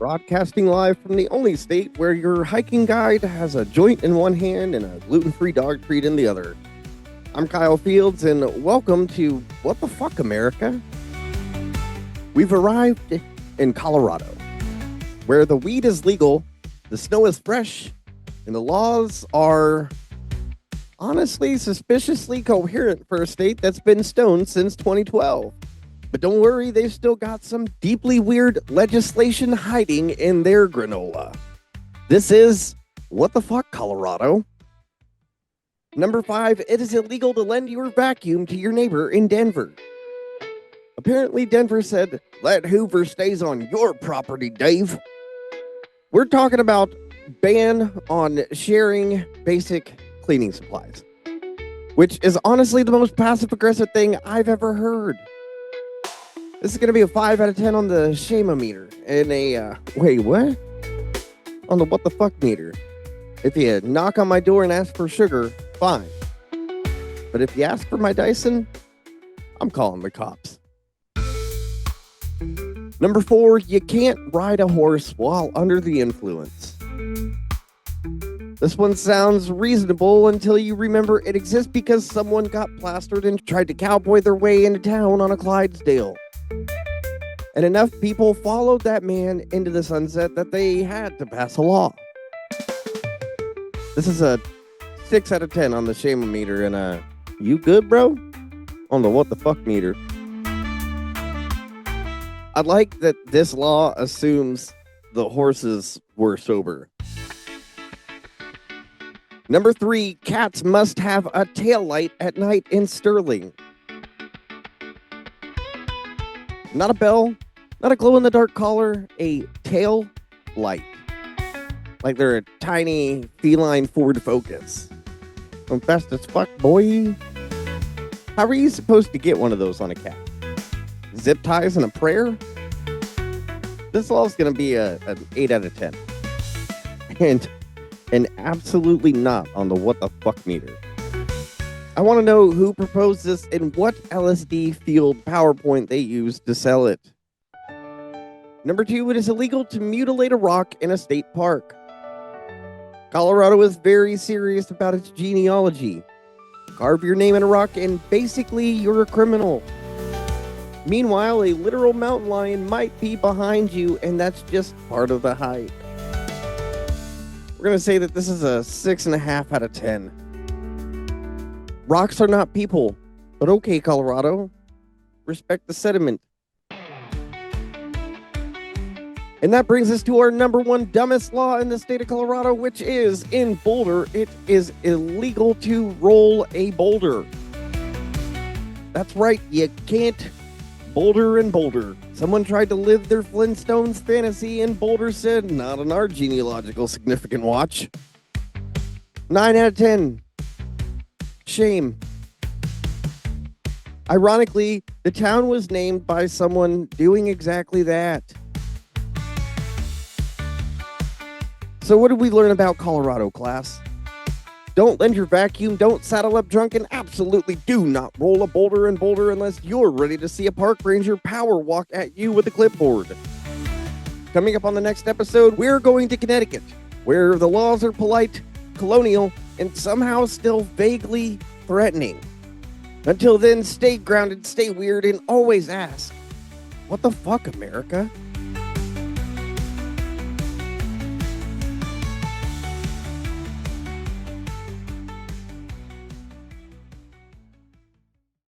Broadcasting live from the only state where your hiking guide has a joint in one hand and a gluten-free dog treat in the other. I'm Kyle Fields, and welcome to What the Fuck America? We've arrived in Colorado, where the weed is legal, the snow is fresh, and the laws are honestly suspiciously coherent for a state that's been stoned since 2012. But don't worry, they've still got some deeply weird legislation hiding in their granola. This is What the Fuck, Colorado? Number 5, it is illegal to lend your vacuum to your neighbor in Denver. Apparently, Denver said, let Hoover stays on your property, Dave. We're talking about ban on sharing basic cleaning supplies, which is honestly the most passive-aggressive thing I've ever heard. This is going to be a 5 out of 10 on the shame-o-meter and a, wait, what? On the what the fuck meter. If you knock on my door and ask for sugar, fine. But if you ask for my Dyson, I'm calling the cops. Number 4, you can't ride a horse while under the influence. This one sounds reasonable until you remember it exists because someone got plastered and tried to cowboy their way into town on a Clydesdale. And enough people followed that man into the sunset that they had to pass a law. This is a 6 out of 10 on the shame-o-meter and you good, bro? On the what the fuck meter. I like that this law assumes the horses were sober. Number 3, cats must have a taillight at night in Sterling. Not a bell, not a glow-in-the-dark collar, a tail light. Like they're a tiny feline Ford Focus. I'm fast as fuck, boy. How are you supposed to get one of those on a cat? Zip ties and a prayer? This law is going to be an 8 out of 10. And absolutely not on the what the fuck meter. I want to know who proposed this and what LSD field PowerPoint they used to sell it. Number 2, it is illegal to mutilate a rock in a state park. Colorado is very serious about its genealogy. Carve your name in a rock and basically you're a criminal. Meanwhile, a literal mountain lion might be behind you and that's just part of the hype. We're going to say that this is a 6.5 out of 10. Rocks are not people, but okay, Colorado. Respect the sediment. And that brings us to our number 1 dumbest law in the state of Colorado, which is, in Boulder, it is illegal to roll a boulder. That's right, you can't boulder and boulder. Someone tried to live their Flintstones fantasy, and Boulder said, not on our genealogical significant watch. 9 out of 10. Shame. Ironically, the town was named by someone doing exactly that. So what did we learn about Colorado, class? Don't lend your vacuum, don't saddle up drunk, and absolutely do not roll a boulder in Boulder unless you're ready to see a park ranger power walk at you with a clipboard. Coming up on the next episode, we're going to Connecticut, where the laws are polite, colonial, and somehow still vaguely threatening. Until then, stay grounded, stay weird, and always ask, what the fuck, America?